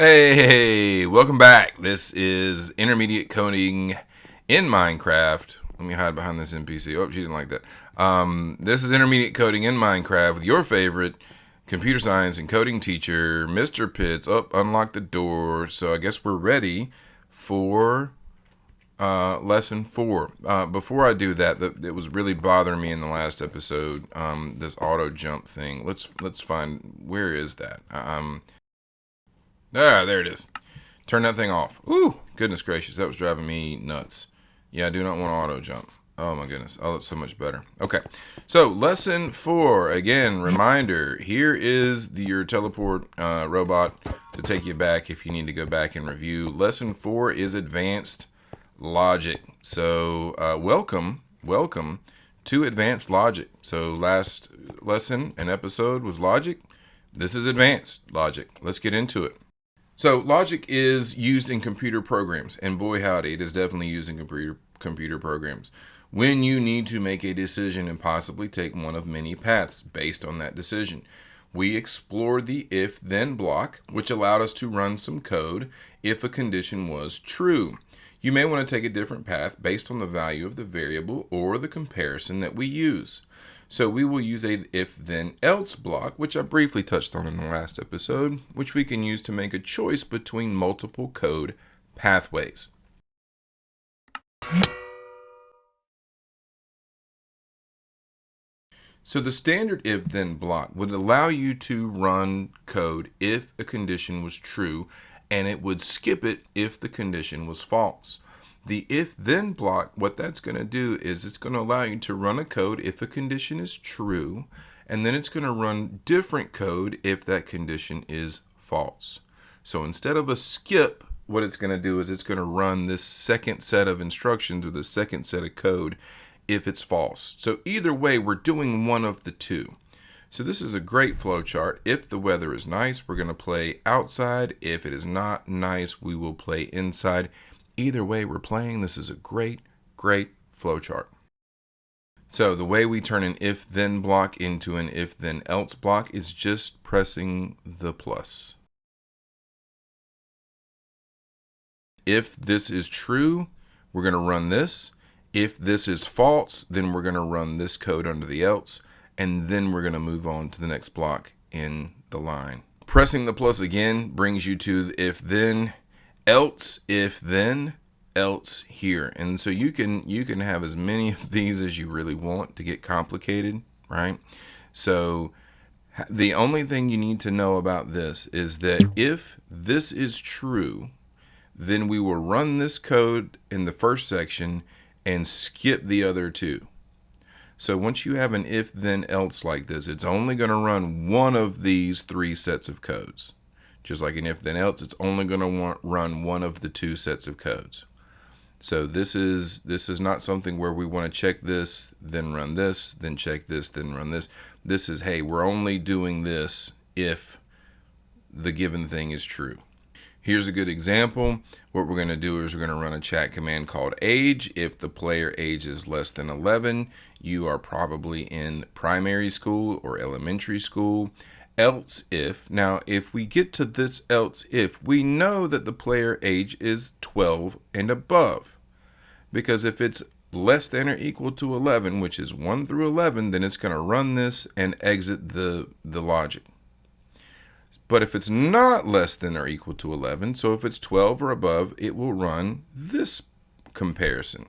Hey, welcome back. This is intermediate coding in Minecraft. Let me hide behind this NPC. Oh, she didn't like that. This is intermediate coding in Minecraft with your favorite computer science and coding teacher, Mr. Pitts. Oh, unlock the door. So I guess we're ready for lesson 4. Before I do that, it was really bothering me in the last episode. This auto jump thing. Let's find, where is that? There it is. Turn that thing off. Ooh, goodness gracious, that was driving me nuts. Yeah, I do not want auto jump. Oh my goodness, oh, that's so much better. Okay, so lesson 4. Again, reminder. Here is your teleport robot to take you back if you need to go back and review. Lesson 4 is advanced logic. So welcome to advanced logic. So last lesson and episode was logic. This is advanced logic. Let's get into it. So logic is used in computer programs, and boy howdy, it is definitely used in computer programs. When you need to make a decision and possibly take one of many paths based on that decision. We explored the if-then block, which allowed us to run some code if a condition was true. You may want to take a different path based on the value of the variable or the comparison that we use. So we will use a if-then-else block, which I briefly touched on in the last episode, which we can use to make a choice between multiple code pathways. So the standard if-then block would allow you to run code if a condition was true, and it would skip it if the condition was false. The if-then block, what that's going to do is it's going to allow you to run a code if a condition is true, and then it's going to run different code if that condition is false. So instead of a skip, what it's going to do is it's going to run this second set of instructions or the second set of code if it's false. So either way, we're doing one of the two. So this is a great flow chart. If the weather is nice, we're going to play outside. If it is not nice, we will play inside. Either way we're playing, this is a great flow chart. So the way we turn an if-then block into an if-then-else block is just pressing the plus. If this is true, we're going to run this. If this is false, then we're going to run this code under the else, and then we're going to move on to the next block in the line. Pressing the plus again brings you to the if-then, else, if then, else here. And so you can have as many of these as you really want to get complicated, right? So the only thing you need to know about this is that if this is true, then we will run this code in the first section and skip the other two. So once you have an if then else like this, it's only going to run one of these three sets of codes. Just like an if then else, it's only going to run one of the two sets of codes. So this is not something where we want to check this, then run this, then check this, then run this. This is, hey, we're only doing this if the given thing is true. Here's a good example. What we're going to do is we're going to run a chat command called age. If the player age is less than 11, you are probably in primary school or elementary school. Else if, now if we get to this else if, we know that the player age is 12 and above. Because if it's less than or equal to 11, which is 1 through 11, then it's going to run this and exit the logic. But if it's not less than or equal to 11, so if it's 12 or above, it will run this comparison.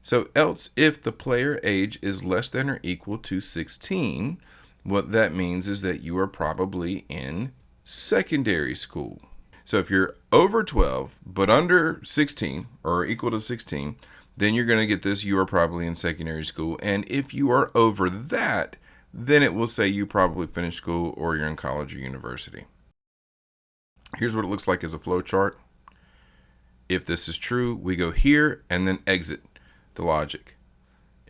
So else if the player age is less than or equal to 16, what that means is that you are probably in secondary school. So if you're over 12 but under 16 or equal to 16, then you're going to get this, you are probably in secondary school. And if you are over that, then it will say you probably finished school or you're in college or university. Here's what it looks like as a flow chart. If this is true, we go here and then exit the logic.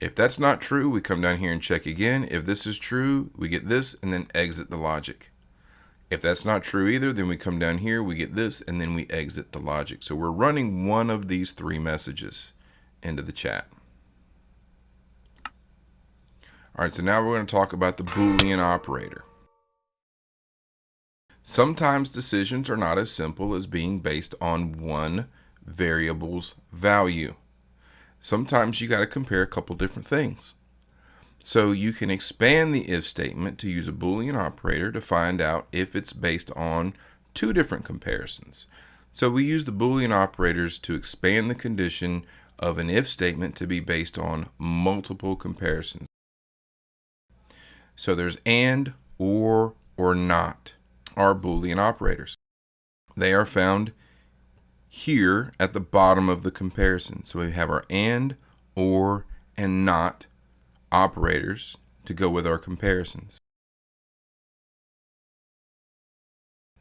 If that's not true, we come down here and check again. If this is true, we get this and then exit the logic. If that's not true either, then we come down here, we get this, and then we exit the logic. So we're running one of these three messages into the chat. All right, so now we're going to talk about the Boolean operator. Sometimes decisions are not as simple as being based on one variable's value. Sometimes you got to compare a couple different things. So you can expand the if statement to use a Boolean operator to find out if it's based on two different comparisons. So we use the Boolean operators to expand the condition of an if statement to be based on multiple comparisons. So there's and, or not are Boolean operators. They are found here at the bottom of the comparison. So we have our and, or, and not operators to go with our comparisons.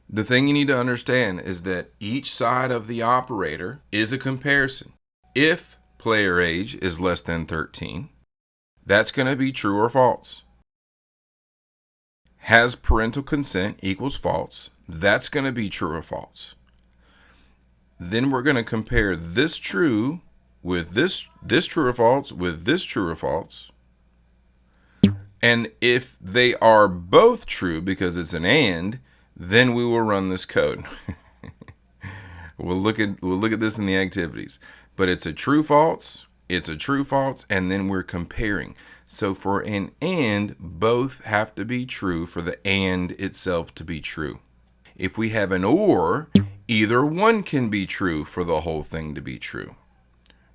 The thing you need to understand is that each side of the operator is a comparison. If player age is less than 13, that's going to be true or false. Has parental consent equals false, that's going to be true or false. Then we're going to compare this true with this true or false with this true or false. And if they are both true because it's an and, then we will run this code. We'll look at this in the activities. But it's a true false, and then we're comparing. So for an and, both have to be true for the and itself to be true. If we have an or, either one can be true for the whole thing to be true.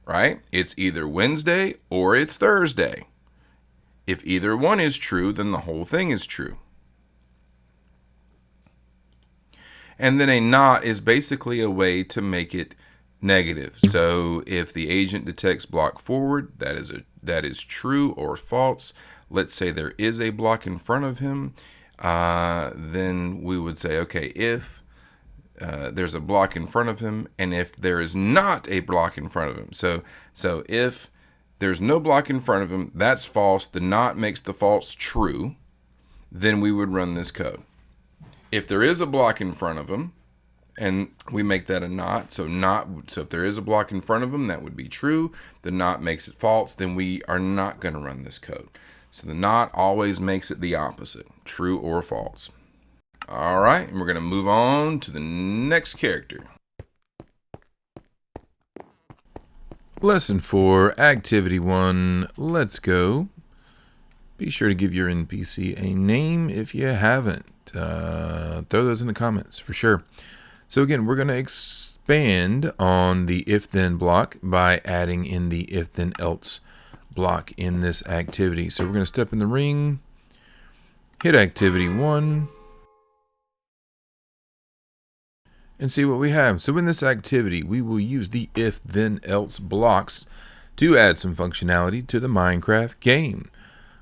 Right? It's either Wednesday or it's Thursday. If either one is true, then the whole thing is true. And then a not is basically a way to make it negative. So if the agent detects block forward, that is true or false. Let's say there is a block in front of him, then we would say, okay, if there's a block in front of him, and if there is not a block in front of him. So if there's no block in front of him, that's false. The not makes the false true. Then we would run this code. If there is a block in front of him, and we make that a not, so if there is a block in front of him, that would be true. The not makes it false, then we are not going to run this code. So the not always makes it the opposite, true or false. All right, and we're going to move on to the next character. Lesson 4, Activity 1, let's go. Be sure to give your NPC a name if you haven't. Throw those in the comments for sure. So again, we're going to expand on the if-then block by adding in the if-then-else block in this activity. So we're going to step in the ring, hit activity 1, and see what we have. So in this activity, we will use the if-then-else blocks to add some functionality to the Minecraft game.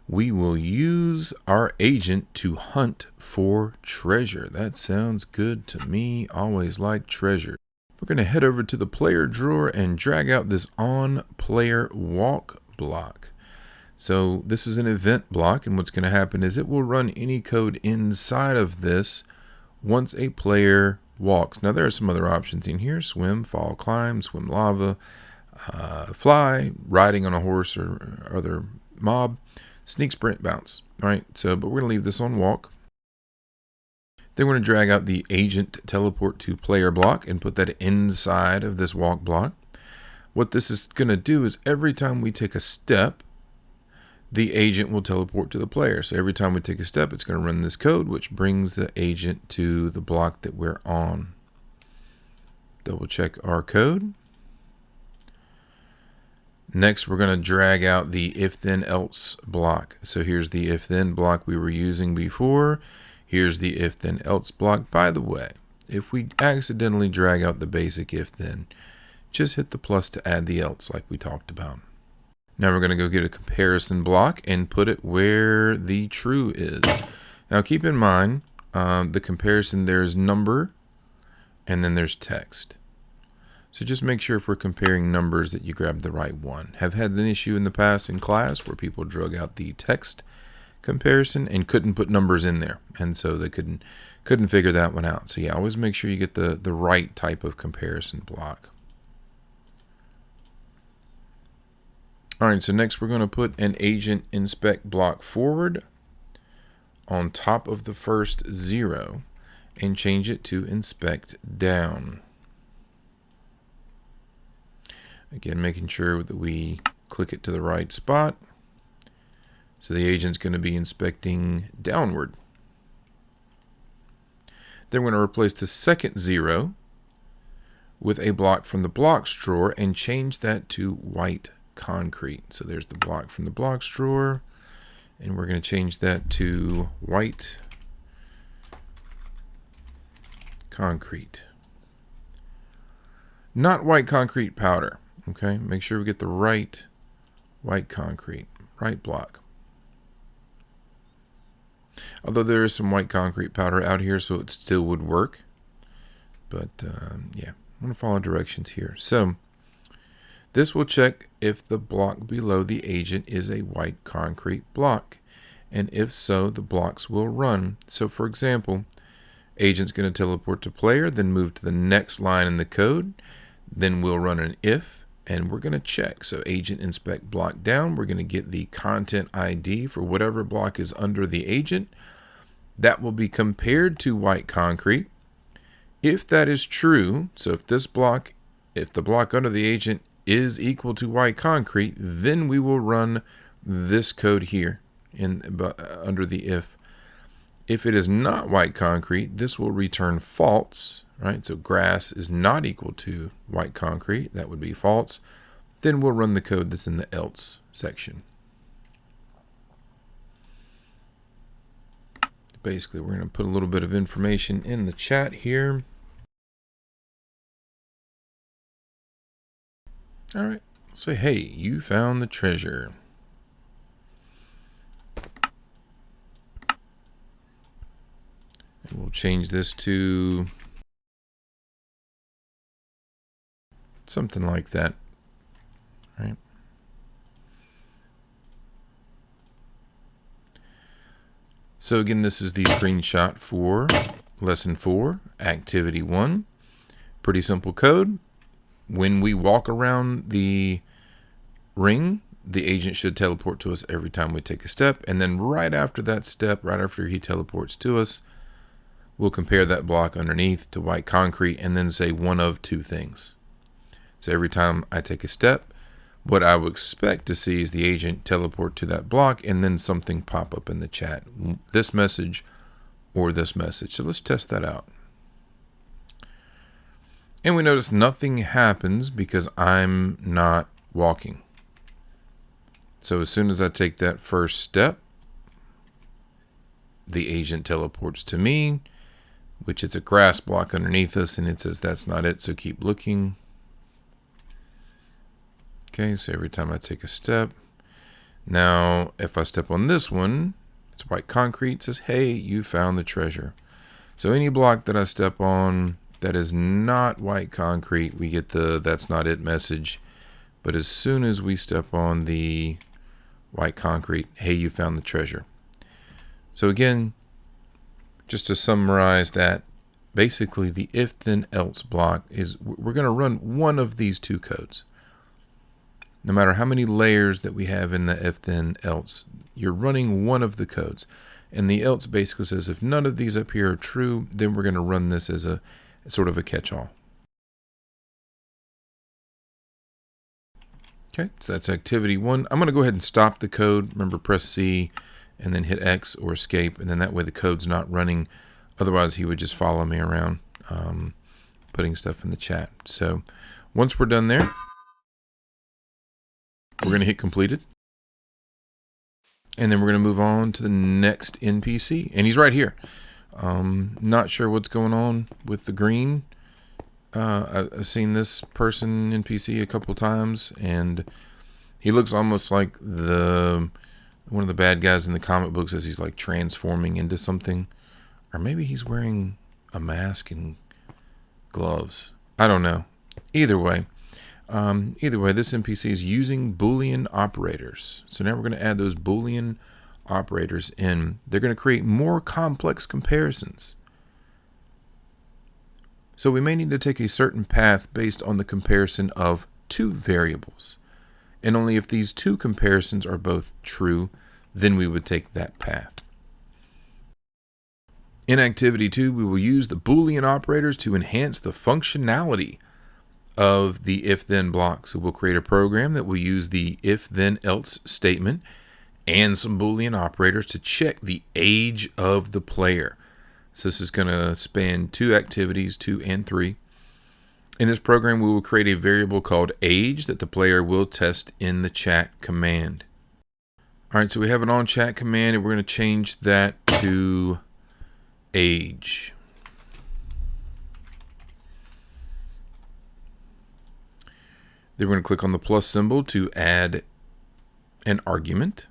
We will use our agent to hunt for treasure. That sounds good to me. Always like treasure. We're going to head over to the player drawer and drag out this on player walk block. So this is an event block, and what's going to happen is it will run any code inside of this once a player walks. Now there are some other options in here: swim, fall, climb, swim lava, fly, riding on a horse or other mob, sneak, sprint, bounce. All right, so but we're going to leave this on walk. Then we're going to drag out the agent teleport to player block and put that inside of this walk block. What this is going to do is every time we take a step, the agent will teleport to the player. So every time we take a step, it's going to run this code, which brings the agent to the block that we're on. Double check our code. Next, we're going to drag out the if-then-else block. So here's the if-then block we were using before. Here's the if-then-else block. By the way, if we accidentally drag out the basic if-then, just hit the plus to add the else like we talked about. Now we're going to go get a comparison block and put it where the true is. Now keep in mind, the comparison, there's number and then there's text. So just make sure if we're comparing numbers that you grab the right one. Have had an issue in the past in class where people drug out the text comparison and couldn't put numbers in there, and so they couldn't figure that one out. So yeah, always make sure you get the right type of comparison block. All right, so next we're going to put an agent inspect block forward on top of the first 0. and change it to inspect down. Again, making sure that we click it to the right spot. So the agent's going to be inspecting downward. Then we're going to replace the second 0 with a block from the blocks drawer and change that to white concrete. So there's the block from the blocks drawer, and we're going to change that to white concrete. Not white concrete powder. Okay, make sure we get the right white concrete, right block. Although there is some white concrete powder out here, so it still would work. But yeah, I'm going to follow directions here. So this will check if the block below the agent is a white concrete block. And if so, the blocks will run. So for example, agent's going to teleport to player, then move to the next line in the code. Then we'll run an if, and we're going to check. So agent inspect block down. We're going to get the content ID for whatever block is under the agent. That will be compared to white concrete. If that is true, so if the block under the agent is equal to white concrete, then we will run this code here under the if. If it is not white concrete, this will return false, right? So grass is not equal to white concrete. That would be false. Then we'll run the code that's in the else section. Basically, we're going to put a little bit of information in the chat here. All right, say, hey, you found the treasure. And we'll change this to something like that, right? So again, this is the screenshot for lesson 4, activity 1. Pretty simple code. When we walk around the ring, the agent should teleport to us every time we take a step. And then right after that step, right after he teleports to us, we'll compare that block underneath to white concrete and then say one of two things. So every time I take a step, what I would expect to see is the agent teleport to that block and then something pop up in the chat. This message or this message. So let's test that out. And we notice nothing happens because I'm not walking. So as soon as I take that first step, the agent teleports to me, which is a grass block underneath us, and it says that's not it, so keep looking. Okay, so every time I take a step. Now, if I step on this one, it's white concrete, it says, hey, you found the treasure. So any block that I step on that is not white concrete, we get the that's not it message. But as soon as we step on the white concrete, hey, you found the treasure. So again, just to summarize that, basically the if then else block is we're going to run one of these two codes. No matter how many layers that we have in the if then else, you're running one of the codes. And the else basically says if none of these up here are true, then we're going to run this as a sort of a catch-all. Okay, so that's activity 1. I'm going to go ahead and stop the code. Remember, press C and then hit X or escape, and then that way the code's not running. Otherwise, he would just follow me around putting stuff in the chat. So once we're done there, we're going to hit completed. And then we're going to move on to the next NPC. And he's right here. Not sure what's going on with the green. I've seen this person NPC a couple times, and he looks almost like one of the bad guys in the comic books as he's like transforming into something. Or maybe he's wearing a mask and gloves. I don't know. Either way, this NPC is using Boolean operators. So now we're going to add those Boolean operators in. They're going to create more complex comparisons. So we may need to take a certain path based on the comparison of two variables. And only if these two comparisons are both true, then we would take that path. In activity 2, we will use the Boolean operators to enhance the functionality of the if-then block. So we'll create a program that will use the if-then-else statement and some Boolean operators to check the age of the player. So this is going to span 2 activities, 2 and 3. In this program, we will create a variable called age that the player will test in the chat command. All right, so we have an on chat command, and we're going to change that to age. Then we're going to click on the plus symbol to add an argument.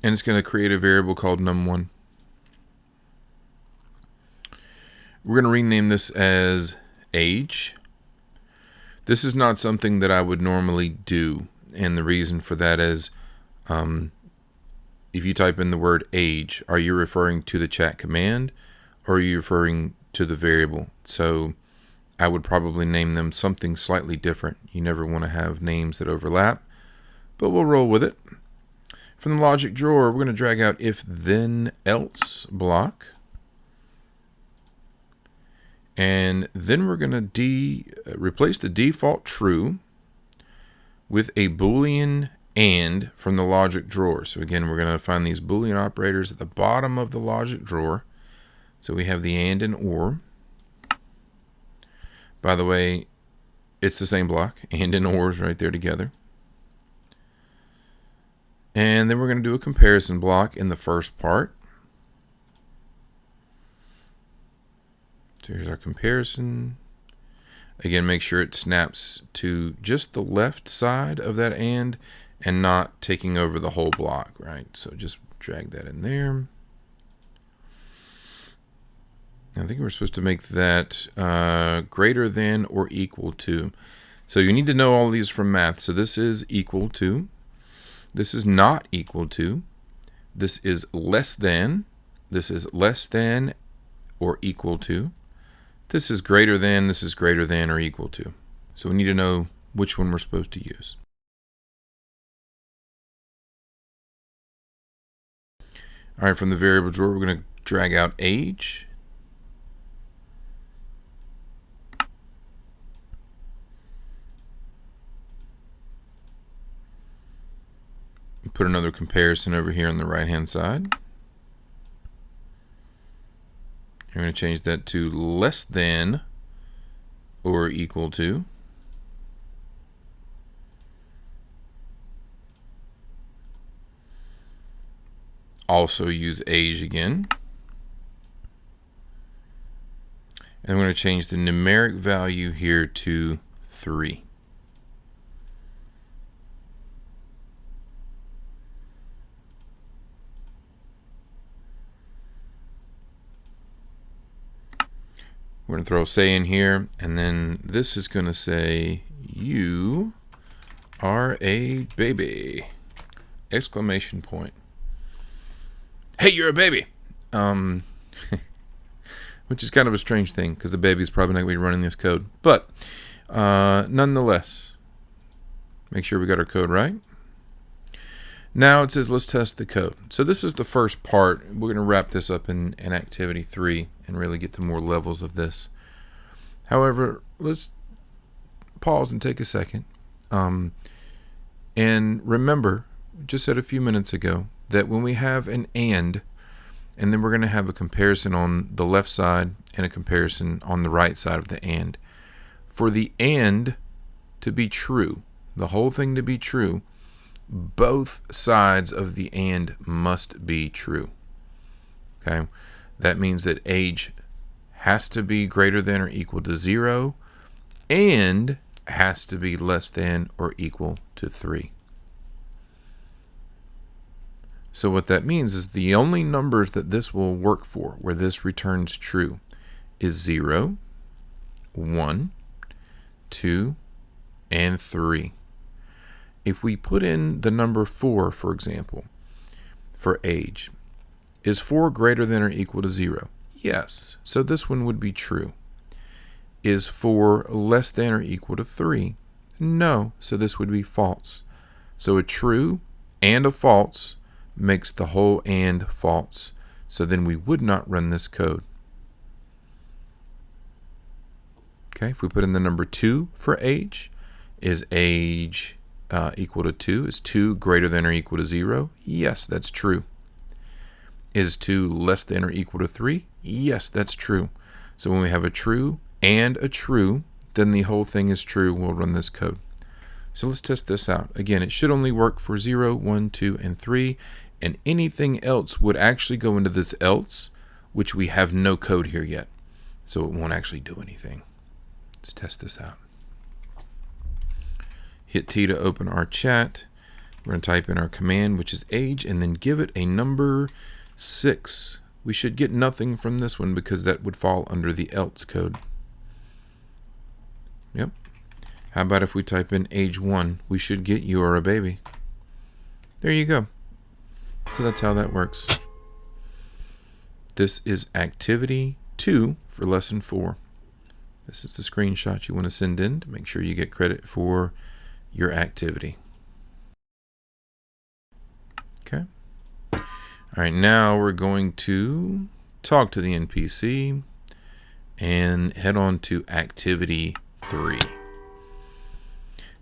And it's going to create a variable called num1. We're going to rename this as age. This is not something that I would normally do. And the reason for that is if you type in the word age, are you referring to the chat command or are you referring to the variable? So I would probably name them something slightly different. You never want to have names that overlap, but we'll roll with it. From the logic drawer, we're going to drag out if then else block. And then we're going to replace the default true with a Boolean and from the logic drawer. So again, we're going to find these Boolean operators at the bottom of the logic drawer. So we have the and or. By the way, it's the same block. And or is right there together. And then we're going to do a comparison block in the first part. So here's our comparison. Again, make sure it snaps to just the left side of that and not taking over the whole block, right? So just drag that in there. I think we're supposed to make that greater than or equal to. So you need to know all of these from math. So this is equal to. This is not equal to. This is less than. This is less than or equal to. This is greater than or equal to. So we need to know which one we're supposed to use. All right, from the variable drawer, we're going to drag out age. Put another comparison over here on the right-hand side. We're going to change that to less than or equal to. Also use age again. And we're going to change the numeric value here to 3. We're going to throw a say in here, and then this is going to say, you are a baby! Exclamation point. Hey, you're a baby! Which is kind of a strange thing, because the baby's probably not going to be running this code. But, nonetheless, make sure we got our code right. Now it says, let's test the code. So this is the first part. We're going to wrap this up in activity 3 and really get to more levels of this. However, let's pause and take a second. And remember, just said a few minutes ago, that when we have an and then we're going to have a comparison on the left side and a comparison on the right side of the and. For the and to be true, the whole thing to be true, both sides of the and must be true. Okay, that means that age has to be greater than or equal to 0 and has to be less than or equal to 3. So what that means is the only numbers that this will work for, where this returns true, is 0, 1, 2, and 3. If we put in the number 4, for example, for age, is 4 greater than or equal to 0? Yes, so this one would be true. Is 4 less than or equal to 3? No, so this would be false. So a true and a false makes the whole and false. So then we would not run this code. Okay, if we put in the number 2 for age, is age equal to 2? Is 2 greater than or equal to 0? Yes, that's true. Is 2 less than or equal to 3? Yes, that's true. So when we have a true and a true, then the whole thing is true. We'll run this code. So let's test this out. Again, it should only work for 0, 1, 2, and 3, and anything else would actually go into this else, which we have no code here yet. So it won't actually do anything. Let's test this out. Hit T to open our chat. We're going to type in our command, which is age, and then give it a number 6. We should get nothing from this one because that would fall under the else code. Yep. How about if we type in age 1? We should get you are a baby. There you go. So that's how that works. This is activity 2 for lesson 4. This is the screenshot you want to send in to make sure you get credit for your activity. Okay. All right, now we're going to talk to the NPC and head on to activity 3.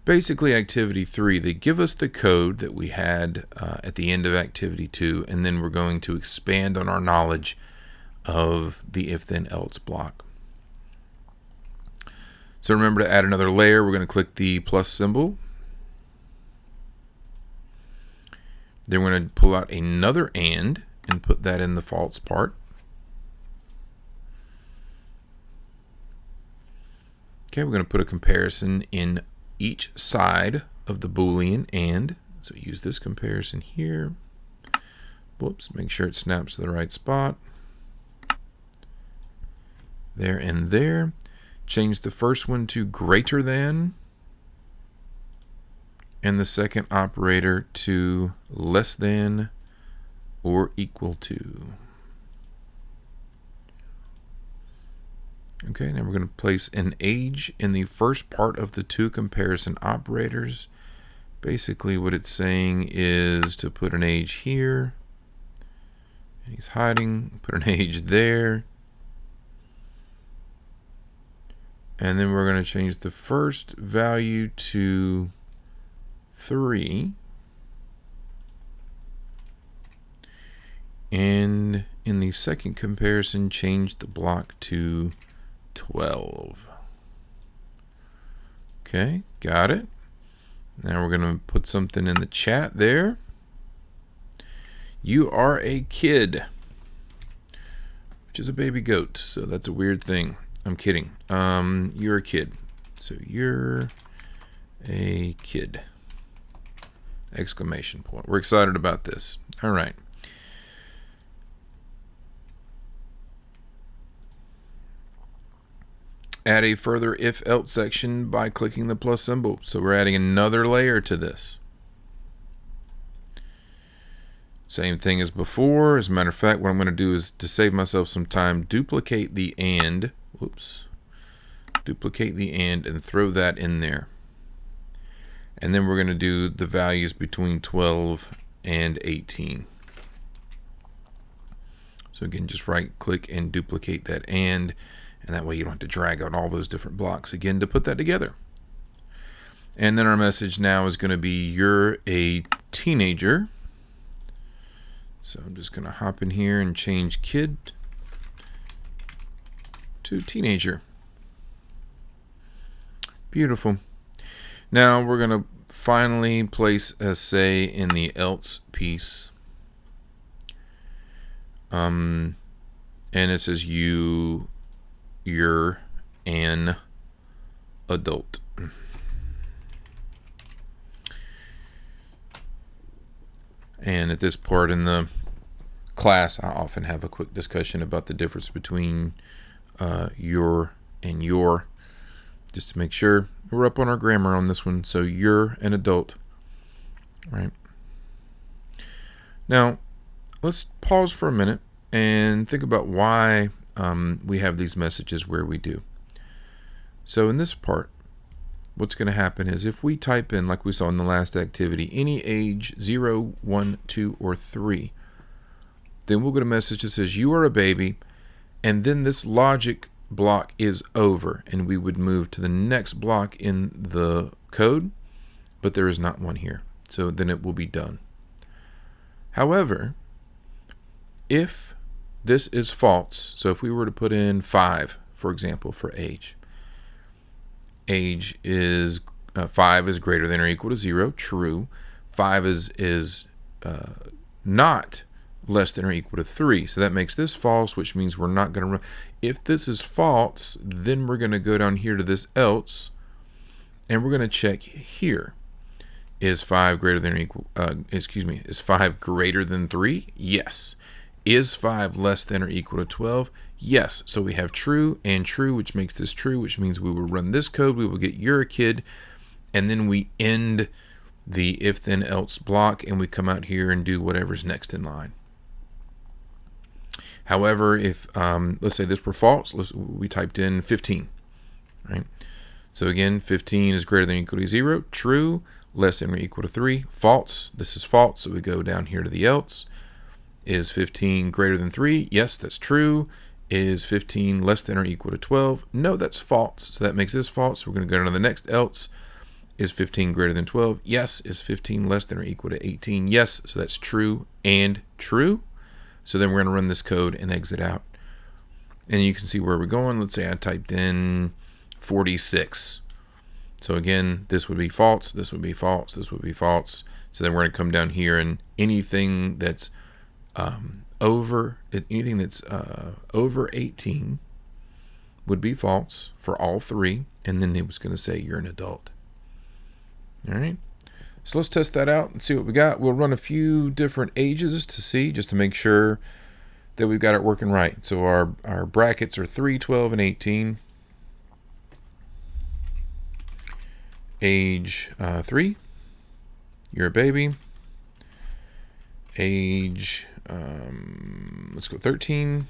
Basically, activity 3, they give us the code that we had at the end of activity 2, and then we're going to expand on our knowledge of the if-then-else block. So remember to add another layer. We're going to click the plus symbol. Then we're going to pull out another and put that in the false part. Okay, we're going to put a comparison in each side of the Boolean and. So use this comparison here. Whoops, make sure it snaps to the right spot. There and there. Change the first one to greater than, and the second operator to less than or equal to. Okay, now we're going to place an age in the first part of the 2 comparison operators. Basically what it's saying is to put an age here, and he's hiding, put an age there. And then we're going to change the first value to 3. And in the second comparison, change the block to 12. Okay, got it. Now we're going to put something in the chat there. You are a kid, which is a baby goat, so that's a weird thing. I'm kidding. You're a kid. So you're a kid. Exclamation point. We're excited about this. All right. Add a further if-else section by clicking the plus symbol. So we're adding another layer to this. Same thing as before. As a matter of fact, what I'm going to do is, to save myself some time, duplicate the and. Whoops. Duplicate the and throw that in there. And then we're going to do the values between 12 and 18. So again, just right click and duplicate that and that way you don't have to drag out all those different blocks again to put that together. And then our message now is going to be you're a teenager. So I'm just going to hop in here and change kid to teenager. Beautiful. Now we're going to finally place a say in the else piece. And it says you're an adult. And at this part in the class, I often have a quick discussion about the difference between your and your, just to make sure we're up on our grammar on this one. So you're an adult, right? Now, let's pause for a minute and think about why we have these messages where we do. So in this part, what's going to happen is if we type in, like we saw in the last activity, any age 0, 1, 2, or 3, then we'll get a message that says you are a baby, and then this logic block is over, and we would move to the next block in the code, but there is not one here. So then it will be done. However, if this is false, so if we were to put in 5, for example, for age is 5 is greater than or equal to 0, true. 5 is not less than or equal to 3, so that makes this false, which means we're not going to run. If this is false, then we're going to go down here to this else, and we're going to check here. Is 5 greater than or equal? Is 5 greater than 3? Yes. Is 5 less than or equal to 12? Yes. So we have true and true, which makes this true, which means we will run this code. We will get you're a kid, and then we end the if then else block, and we come out here and do whatever's next in line. However, if let's say this were false, we typed in 15, right? So again, 15 is greater than or equal to 0, true. Less than or equal to 3, false. This is false, so we go down here to the else. Is 15 greater than 3? Yes, that's true. Is 15 less than or equal to 12? No, that's false. So that makes this false. We're going to go down to the next else. Is 15 greater than 12? Yes. Is 15 less than or equal to 18? Yes. So that's true and true. So then we're going to run this code and exit out. And you can see where we're going. Let's say I typed in 46. So again, this would be false, this would be false, this would be false. So then we're going to come down here, and anything that's over 18 would be false for all three, and then it was going to say you're an adult. All right. So let's test that out and see what we got. We'll run a few different ages to see, just to make sure that we've got it working right. So our brackets are 3, 12, and 18. Age 3, you're a baby. Age, let's go 13,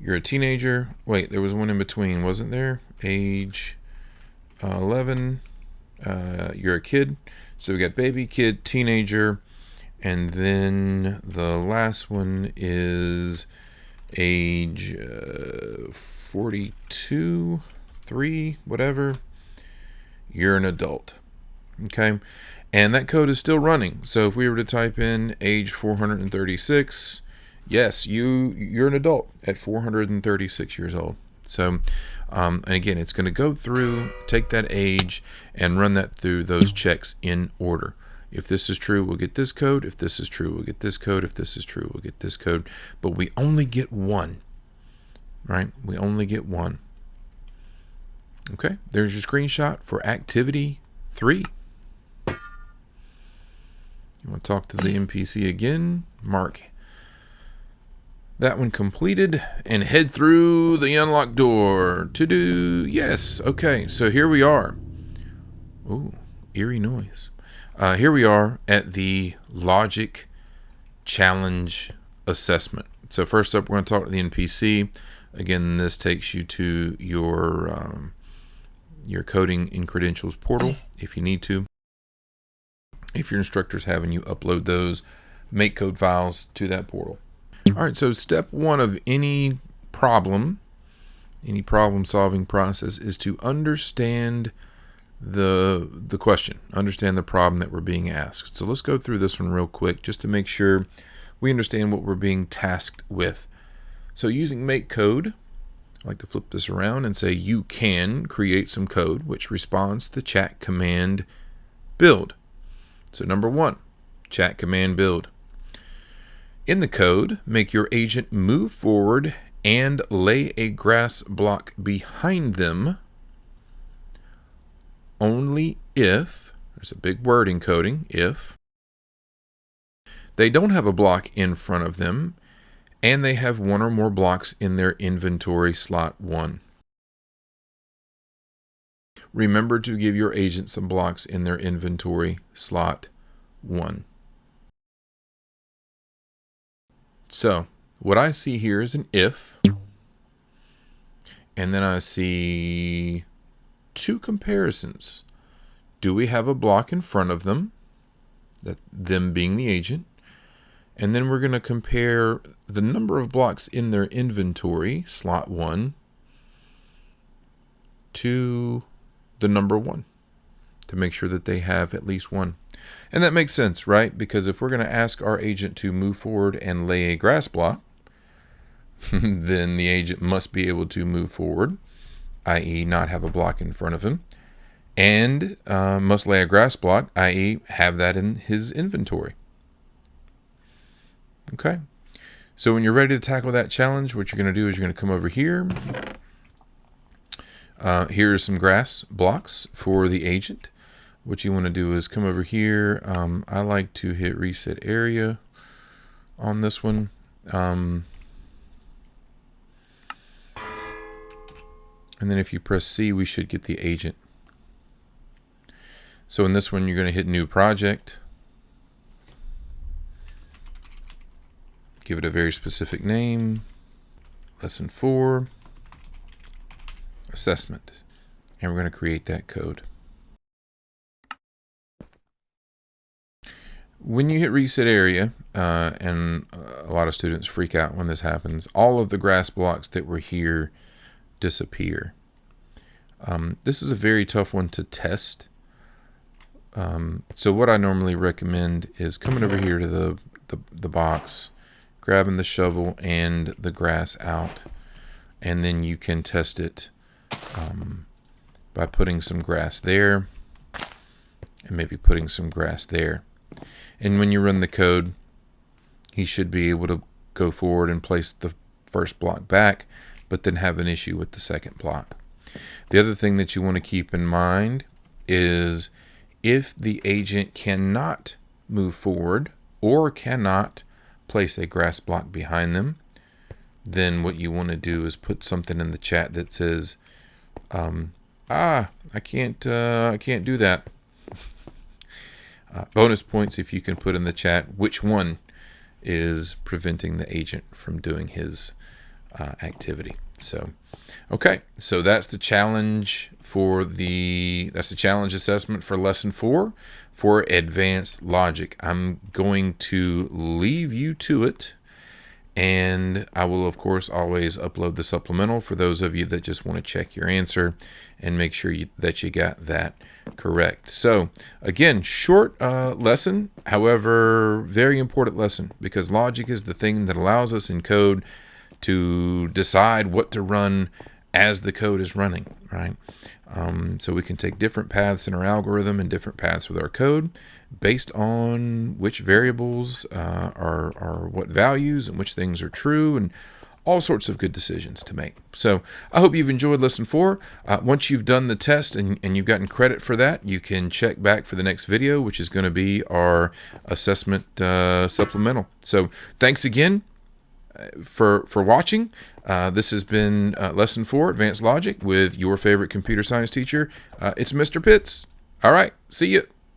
you're a teenager. Wait, there was one in between, wasn't there? Age 11, you're a kid. So we got baby, kid, teenager, and then the last one is age 42, 3, whatever. You're an adult. Okay, and that code is still running. So if we were to type in age 436, yes, you're an adult at 436 years old. So and again, it's going to go through, take that age and run that through those checks in order. If this is true, we'll get this code. If this is true, we'll get this code. If this is true, we'll get this code. But we only get one, right? We only get one. Okay, there's your screenshot for activity 3. You want to talk to the NPC again, mark that one completed, and head through the unlocked door to do, yes, okay, so here we are. Ooh, eerie noise. Here we are at the logic challenge assessment. So first up, we're going to talk to the NPC. Again, this takes you to your coding in credentials portal if you need to. If your instructor's having you upload those make code files to that portal. All right, so step 1 of any problem solving process is to understand the question, understand the problem that we're being asked. So let's go through this one real quick just to make sure we understand what we're being tasked with. So using make code, I like to flip this around and say you can create some code which responds to the chat command build. So number 1, chat command build. In the code, make your agent move forward and lay a grass block behind them only if, there's a big word in coding, if they don't have a block in front of them and they have one or more blocks in their inventory slot 1. Remember to give your agent some blocks in their inventory slot 1. So what I see here is an if, and then I see 2 comparisons. Do we have a block in front of them, that them being the agent, And then we're going to compare the number of blocks in their inventory, slot 1, to the number 1 to make sure that they have at least one. And that makes sense, right? Because if we're going to ask our agent to move forward and lay a grass block, then the agent must be able to move forward, i.e. not have a block in front of him, and must lay a grass block, i.e. have that in his inventory. Okay, so when you're ready to tackle that challenge, what you're going to do is you're going to come over here. Here's some grass blocks for the agent. What you want to do is come over here. I like to hit reset area on this one. And then if you press C, we should get the agent. So in this one, you're going to hit new project. Give it a very specific name. Lesson 4. Assessment. And we're going to create that code. When you hit reset area, and a lot of students freak out when this happens, all of the grass blocks that were here disappear. This is a very tough one to test. So what I normally recommend is coming over here to the box, grabbing the shovel and the grass out, and then you can test it by putting some grass there and maybe putting some grass there. And when you run the code, he should be able to go forward and place the first block back, but then have an issue with the second block. The other thing that you want to keep in mind is if the agent cannot move forward or cannot place a grass block behind them, then what you want to do is put something in the chat that says, I can't do that. Bonus points if you can put in the chat which one is preventing the agent from doing his activity. So, okay, so that's the challenge challenge assessment for lesson 4 for advanced logic. I'm going to leave you to it, and I will of course always upload the supplemental for those of you that just want to check your answer and make sure that you got that correct. So again, short lesson, however very important lesson, because logic is the thing that allows us in code to decide what to run as the code is running, right? So we can take different paths in our algorithm and different paths with our code based on which variables are what values and which things are true, and all sorts of good decisions to make. So I hope you've enjoyed lesson 4. Once you've done the test and you've gotten credit for that, you can check back for the next video, which is going to be our assessment supplemental. So thanks again for watching. This has been lesson 4, Advanced Logic, with your favorite computer science teacher. It's Mr. Pitts. All right, see you.